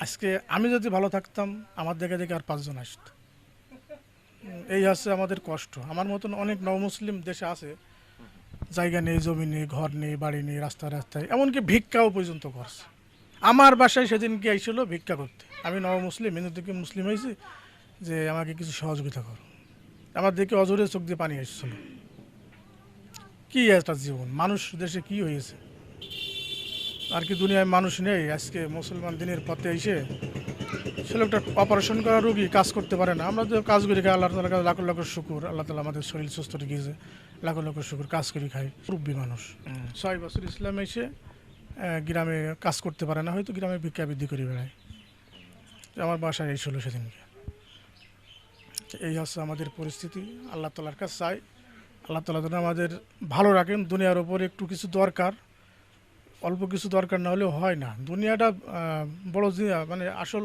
আজকে আমি যদি ভালো থাকতাম আমার দেখে দেখে আর পাঁচজন আসতো। এই হচ্ছে আমাদের কষ্ট। আমার মতন অনেক নবমুসলিম দেশে আছে, জায়গা নেই, জমি নেই, ঘর নেই, বাড়ি নেই, রাস্তায় রাস্তায়, এমনকি ভিক্ষাও পর্যন্ত করছে। আমার বাসায় সেদিনকে আইছিল ভিক্ষা করতে। আমি নবমুসলিম, হিন্দু থেকে মুসলিম হয়েছি, যে আমাকে কিছু সহযোগিতা করো। আমার দেখে অজরে চোখ দিয়ে পানি এসেছিল। কি একটা জীবন, মানুষ দেশে কি হয়েছে? আর কি দুনিয়ায় মানুষ নেই? আজকে মুসলমান দিনের পথে এসে সে লোকটা অপারেশন করা রুগী, কাজ করতে পারে না। আমরা তো কাজ করি খাই, আল্লাহ তালার কাছে লাখ লাখ শুকুর, আল্লাহ তালা আমাদের শরীর সুস্থ রেখেছে, লাখ লাখ শুকুর, কাজ করি খাই, মুরব্বী মানুষ। 6 বছর ইসলামে এসে গ্রামে কাজ করতে পারে না, হয়তো গ্রামে ভিক্ষাবৃদ্ধি করে বেড়ায়। আমার বাসায় এই ছিল সেদিনকে। এই হচ্ছে আমাদের পরিস্থিতি। আল্লাহ তালার কাছে চাই, আল্লাহ তালা যেন আমাদের ভালো রাখেন। দুনিয়ার ওপর একটু কিছু দরকার, অল্প কিছু দরকার না হলেও হয় না। দুনিয়াটা বড় মানে আসল